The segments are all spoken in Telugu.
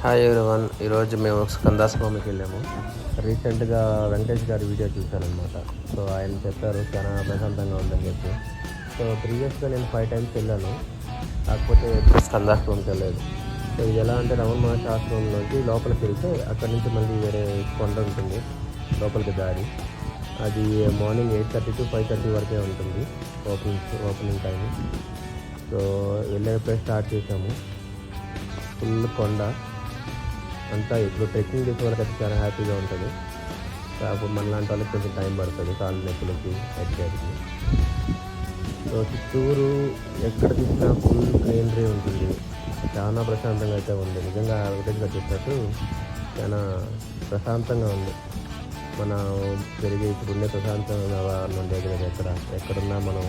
Hi everyone. ఈరోజు మేము స్కందాశ్రమంకి వెళ్ళాము. రీసెంట్గా వెంకటేష్ గారి వీడియో చూశానమాట. సో ఆయన చెప్పారు చాలా ప్రశాంతంగా ఉందని చెప్పి. సో ప్రీవియస్గా నేను 5 times వెళ్ళాను, కాకపోతే ఎప్పుడు స్కందాశ్రమంకి వెళ్ళలేదు. సో ఇది ఎలా అంటే రమణ మహర్షి ఆశ్రమంలోకి లోపలికి వెళ్తే అక్కడి నుంచి మళ్ళీ వేరే కొండ ఉంటుంది లోపలికి దారి. అది మార్నింగ్ 8:30 to 5:30 వరకే ఉంటుంది ఓపెనింగ్ టైం. సో వెళ్ళేటప్పుడే స్టార్ట్ చేసాము. ఫుల్ కొండ అంతా. ఇప్పుడు ట్రెక్కింగ్ చేసే వాళ్ళకి అయితే చాలా హ్యాపీగా ఉంటుంది. కాకపోతే మన లాంటి వాళ్ళకి కొంచెం టైం పడుతుంది కాళ్ళు నొప్పులకి ఎక్కడికి. సో చుట్టూరు ఎక్కడ చూసినా ఫుల్ గ్రీనరీ ఉంటుంది. చాలా ప్రశాంతంగా అయితే ఉంది. నిజంగా వెంకటేష్గా చెప్పినట్టు చాలా ప్రశాంతంగా ఉంది. మన ఇప్పుడుండే ప్రశాంతంగా ఉండేది ఎక్కడున్నా మనం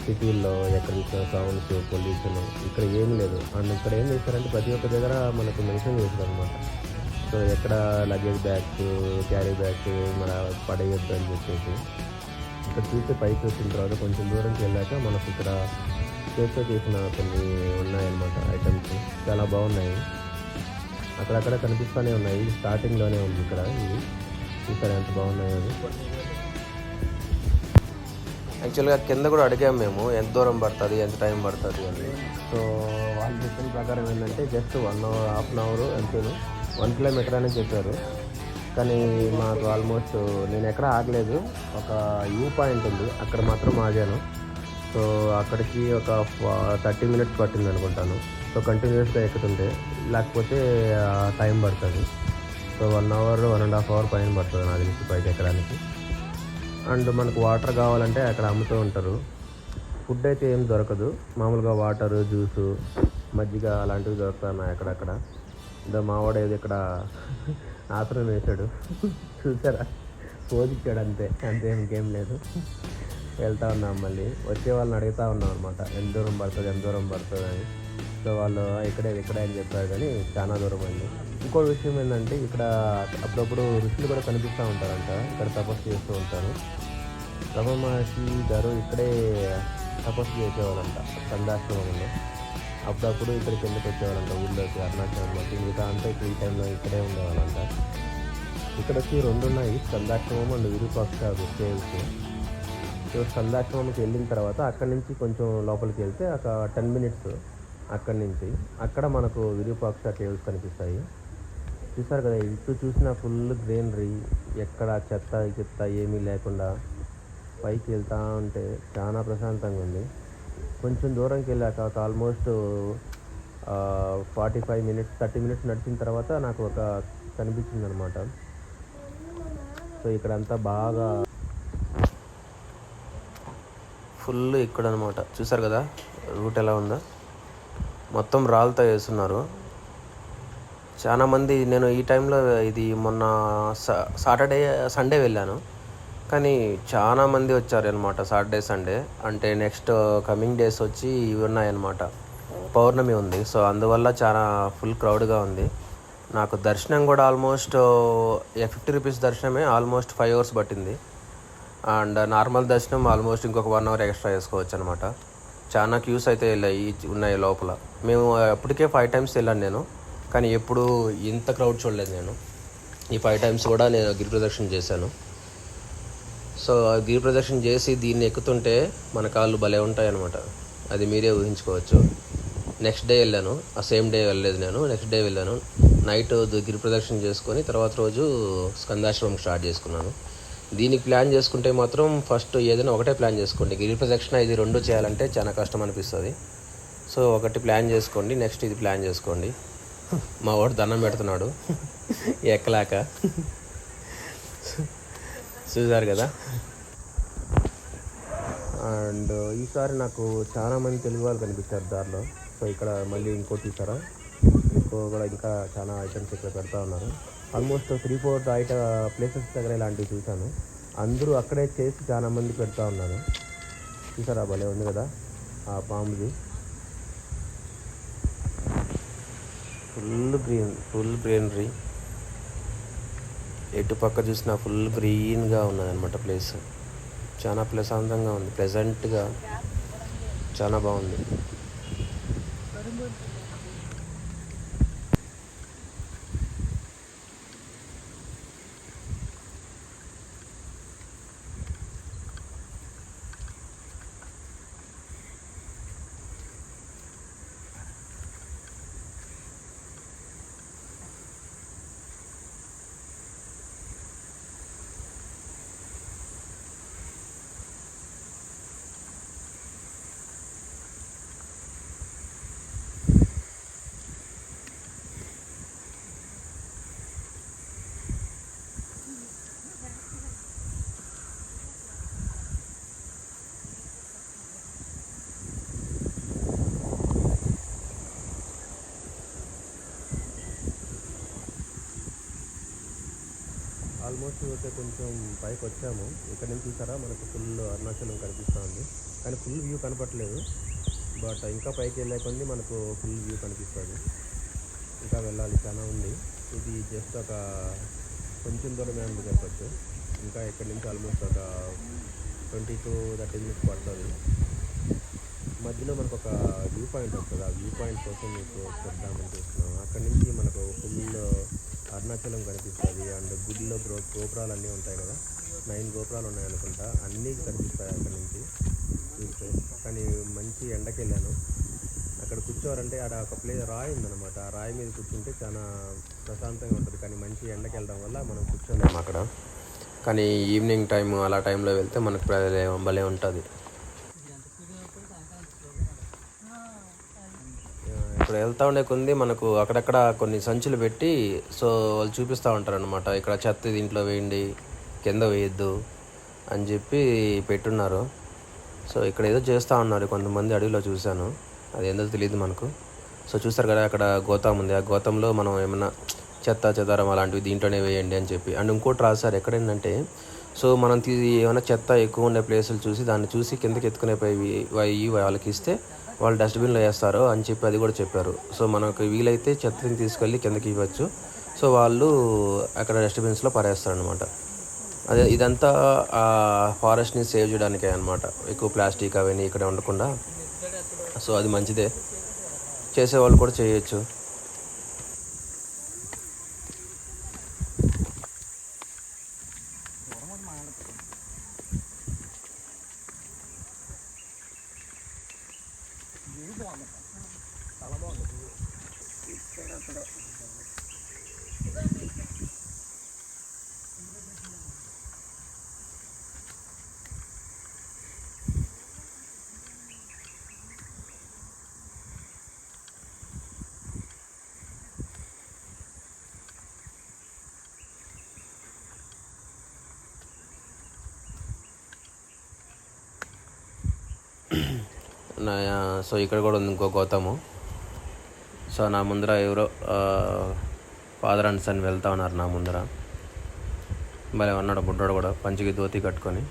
సిటీల్లో ఎక్కడ చూసిన సౌండ్స్, పొల్యూషన్ ఇక్కడ ఏం లేదు. అండ్ ఇక్కడ ఏం చేస్తారంటే ప్రతి ఒక్క దగ్గర మనకు మెన్షన్ చేస్తారు అనమాట. సో ఎక్కడ లగేజ్ బ్యాగ్స్, క్యారీ బ్యాగ్స్ మన పడేయొద్దు అని చెప్పేసి. ఇక్కడ చూస్తే పైకి వచ్చిన తర్వాత కొంచెం దూరంకి వెళ్ళాక మనకు ఇక్కడ చేతితో చేసిన కొన్ని ఉన్నాయన్నమాట ఐటమ్స్. చాలా బాగున్నాయి, అక్కడక్కడ కనిపిస్తూనే ఉన్నాయి. స్టార్టింగ్లోనే ఉంది ఇక్కడ. ఇవి చూసారు ఎంత బాగున్నాయి అవి. యాక్చువల్గా కింద కూడా అడిగాము మేము ఎంత దూరం పడుతుంది, ఎంత టైం పడుతుంది అని. సో వాళ్ళు చెప్పిన ప్రకారం ఏంటంటే just 1 hour, half an hour అంతేను, 1 kilometer అని చెప్పారు. కానీ మాకు ఆల్మోస్ట్ నేను ఎక్కడ ఆగలేదు. ఒక వ్యూ పాయింట్ ఉంది, అక్కడ మాత్రం ఆగాను. సో అక్కడికి ఒక 30 minutes పట్టింది అనుకుంటాను. సో కంటిన్యూస్గా ఎక్కుతుంటే, లేకపోతే టైం పడుతుంది. సో 1 hour, 1.5 hour పైన పడుతుంది నాకు తెలిసి పైకి ఎక్కడానికి. అండ్ మనకు వాటర్ కావాలంటే అక్కడ అమ్ముతూ ఉంటారు. ఫుడ్ అయితే ఏం దొరకదు, మామూలుగా వాటరు, జ్యూసు, మజ్జిగ అలాంటివి దొరుకుతున్నాయి అక్కడక్కడ. ఇంకా మావాడు ఏది ఇక్కడ ఆసనం వేశాడు చూసారా, పోదిచ్చాడు అంతే ఇంకేం లేదు. వెళ్తూ ఉన్నాం, మళ్ళీ వచ్చే వాళ్ళని అడుగుతూ ఉన్నాం అనమాట ఎంత దూరం పడుతుంది అని. సో వాళ్ళు ఇక్కడే అని చెప్పారు, కానీ చాలా దూరం అండి. ఇంకో విషయం ఏంటంటే ఇక్కడ అప్పుడప్పుడు ఋషులు కూడా కనిపిస్తూ ఉంటారంట, ఇక్కడ తపస్సు చేస్తూ ఉంటారు. రమణ మహర్షి గారు ఇక్కడే తపస్సు చేసేవాళ్ళంట స్కందాశ్రమంలో. అప్పుడప్పుడు ఇక్కడికి ఎందుకు వచ్చేవాళ్ళంట ఊళ్ళోకి, అరుణాచలంలోకి. మిగతా అంతా ఇక్కడ ఈ టైంలో ఇక్కడే ఉండేవాళ్ళంట. ఇక్కడ వచ్చి 2 ఉన్నాయి, స్కందాశ్రమం అండ్ విరూపాక్ష కేవ్స్. సో స్కందాశ్రమంకి వెళ్ళిన తర్వాత అక్కడి నుంచి కొంచెం లోపలికి వెళ్తే ఒక 10 minutes అక్కడి నుంచి అక్కడ మనకు విరూపాక్ష కేవ్స్ కనిపిస్తాయి. చూసారు కదా, ఇటు చూసిన ఫుల్ గ్రీనరీ, ఎక్కడ చెత్త ఏమీ లేకుండా పైకి వెళ్తూ ఉంటే చాలా ప్రశాంతంగా ఉంది. కొంచెం దూరంకి వెళ్ళాక ఒక ఆల్మోస్ట్ 45 minutes, 30 minutes నడిచిన తర్వాత నాకు ఒక కనిపించింది అనమాట. సో ఇక్కడంతా బాగా ఫుల్ ఇక్కడ అనమాట. చూసారు కదా రూట్ ఎలా ఉందో, మొత్తం రాళ్ళతో వేస్తున్నారు. చాలామంది, నేను ఈ టైంలో ఇది మొన్న సండే వెళ్ళాను, కానీ చాలామంది వచ్చారు అనమాట. సాటర్డే, సండే అంటే నెక్స్ట్ కమింగ్ డేస్ వచ్చి ఇవి ఉన్నాయన్నమాట, పౌర్ణమి ఉంది. సో అందువల్ల చాలా ఫుల్ క్రౌడ్గా ఉంది. నాకు దర్శనం కూడా ఆల్మోస్ట్ 50 rupees దర్శనమే ఆల్మోస్ట్ 5 hours పట్టింది. అండ్ నార్మల్ దర్శనం ఆల్మోస్ట్ ఇంకొక 1 hour ఎక్స్ట్రా వేసుకోవచ్చు అనమాట. చాలా క్యూస్ అయితే ఉన్నాయి లోపల. మేము అప్పటికే 5 times వెళ్ళాను నేను, కానీ ఎప్పుడు ఇంత క్రౌడ్ చూడలేదు నేను. ఈ 5 times కూడా నేను గిరి ప్రదక్షిణ చేశాను. సో గిరి ప్రదక్షిణ చేసి దీన్ని ఎక్కుతుంటే మన కాళ్ళు భలే ఉంటాయి అనమాట. అది మీరే ఊహించుకోవచ్చు. నెక్స్ట్ డే వెళ్ళాను, ఆ సేమ్ డే వెళ్ళలేదు నేను, నెక్స్ట్ డే వెళ్ళాను. నైట్ గిరి ప్రదక్షిణ చేసుకొని తర్వాత రోజు స్కందాశ్రమం స్టార్ట్ చేసుకున్నాను. దీనికి ప్లాన్ చేసుకుంటే మాత్రం ఫస్ట్ ఏదైనా ఒకటే ప్లాన్ చేసుకోండి. గిరి ప్రదక్షిణ ఇది 2 చేయాలంటే చాలా కష్టం అనిపిస్తుంది. సో ఒకటి ప్లాన్ చేసుకోండి, నెక్స్ట్ ఇది ప్లాన్ చేసుకోండి. మా వాడు దండం పెడుతున్నాడు ఎక్కలాక, చూసారు కదా. అండ్ ఈసారి నాకు చాలామంది తెలుగు వాళ్ళు కనిపించారు దారిలో. సో ఇక్కడ మళ్ళీ ఇంకోటి చూసారా, కూడా ఇంకా చాలా ఐటమ్స్ ఇక్కడ పెడతా ఉన్నారు. ఆల్మోస్ట్ 3-4 ప్లేసెస్ దగ్గర ఇలాంటివి చూశాను. అందరూ అక్కడే చేసి చాలామంది పెడతా ఉన్నారు. చూసారా, భలే ఉంది కదా ఆ పాముది. ఫుల్ గ్రీనరీ, ఎటు పక్క చూసినా ఫుల్ గ్రీన్గా ఉన్నదన్నమాట ప్లేస్. చాలా ప్రశాంతంగా ఉంది, ప్లెజెంట్గా, చాలా బాగుంది. ఆల్మోస్ట్ అయితే కొంచెం పైకి వచ్చాము. ఇక్కడ నుంచి చూసారా మనకు ఫుల్ అరుణాచలం కనిపిస్తూ ఉంది, కానీ ఫుల్ వ్యూ కనపట్లేదు. బట్ ఇంకా పైకి వెళ్ళే కొద్ది మనకు ఫుల్ వ్యూ కనిపిస్తుంది. ఇంకా వెళ్ళాలి, చాలా ఉంది. ఇది జస్ట్ ఒక కొంచెం దూరమే అని చెప్పచ్చు. ఇంకా ఇక్కడి నుంచి ఆల్మోస్ట్ ఒక 20 to 30 minutes పడుతుంది. మధ్యలో మనకు ఒక వ్యూ పాయింట్ వస్తుంది. ఆ వ్యూ పాయింట్ కోసం మీకు చెప్దామని చూస్తున్నాం. అక్కడి నుంచి మనకు ఫుల్ అరుణాచలం కనిపిస్తుంది. అండ్ గుడిలో గోపురాలు అన్నీ ఉంటాయి కదా, 9 గోపురాలు ఉన్నాయనుకుంటా, అన్నీ కనిపిస్తాయి అక్కడి నుంచి చూస్తే. కానీ మంచి ఎండకి వెళ్ళాను. అక్కడ కూర్చోవాలంటే ఆడ ఒక రాయి ఉందన్నమాట. ఆ రాయి మీద కూర్చుంటే చాలా ప్రశాంతంగా ఉంటుంది. కానీ మంచి ఎండకి వెళ్ళడం వల్ల మనం కూర్చోలేము అక్కడ. కానీ ఈవినింగ్ టైం అలా టైంలో వెళ్తే మనకు భలే ఉంటుంది. ఇప్పుడు వెళ్తూ ఉండే కొంది మనకు అక్కడక్కడ కొన్ని సంచులు పెట్టి సో వాళ్ళు చూపిస్తూ ఉంటారు అనమాట. ఇక్కడ చెత్త దీంట్లో వేయండి, కింద వేయద్దు అని చెప్పి పెట్టున్నారు. సో ఇక్కడ ఏదో చేస్తూ ఉన్నారు కొంతమంది, అడవిలో చూశాను. అది ఏందో తెలియదు మనకు. సో చూస్తారు కదా అక్కడ గోతం ఉంది. ఆ గోతంలో మనం ఏమన్నా చెత్త చెదారం అలాంటివి దీంట్లోనే వేయండి అని చెప్పి. అండ్ ఇంకోటి రాశారు ఎక్కడేంటంటే, సో మనం ఏమైనా చెత్త ఎక్కువ ఉండే ప్లేసులు చూసి దాన్ని చూసి కిందకి ఎత్తుకునే వాళ్ళకి ఇస్తే వాళ్ళు డస్ట్బిన్లో వేస్తారు అని చెప్పి అది కూడా చెప్పారు. సో మనకు వీలైతే చెత్తని తీసుకెళ్ళి కిందకి ఇవ్వచ్చు. సో వాళ్ళు అక్కడ డస్ట్బిన్స్లో పడేస్తారు అనమాట. అదే ఇదంతా ఫారెస్ట్ని సేవ్ చేయడానికే అనమాట. ఎక్కువ ప్లాస్టిక్ అవన్నీ ఇక్కడ ఉండకుండా. సో అది మంచిదే, చేసేవాళ్ళు కూడా చేయొచ్చు. సో ఇక్కడ కూడా ఉంది ఇంకో గౌతము. సో నా ముందర ఎవరో ఫాదర్ అండ్ సన్ వెళ్తా ఉన్నారు నా ముందర. భలే ఉన్నాడు బుడ్డోడు కూడా, పంచికి ధోతి కట్టుకొని.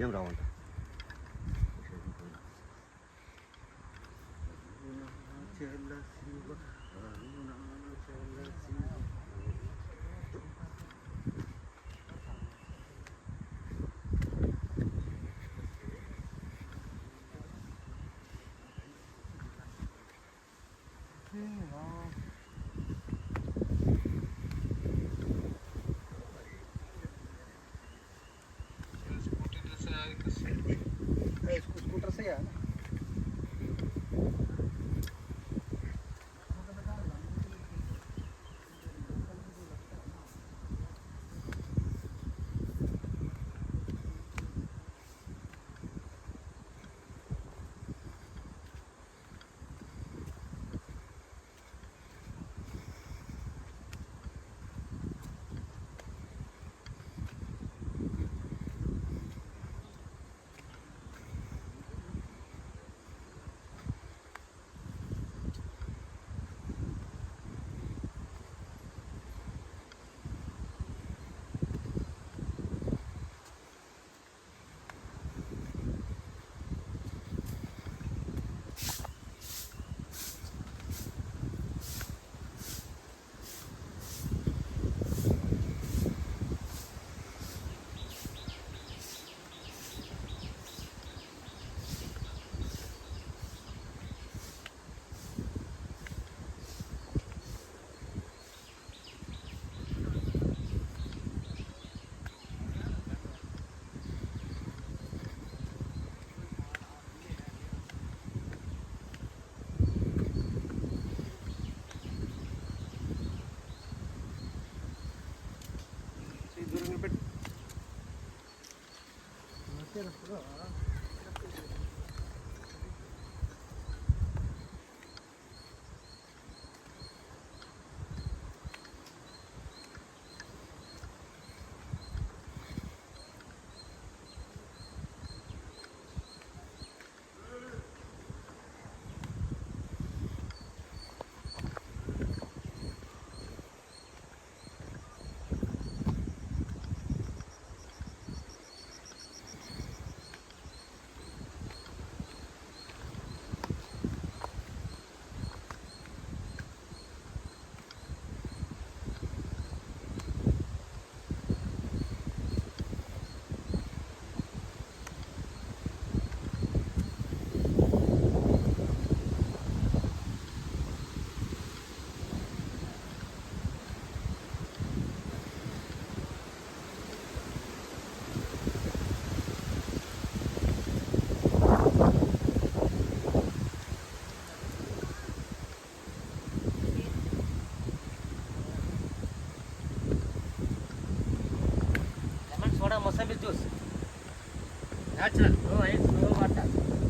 mulai rawan. स्कूटर से यार soda mosambil jus natural. Oh, it's no water.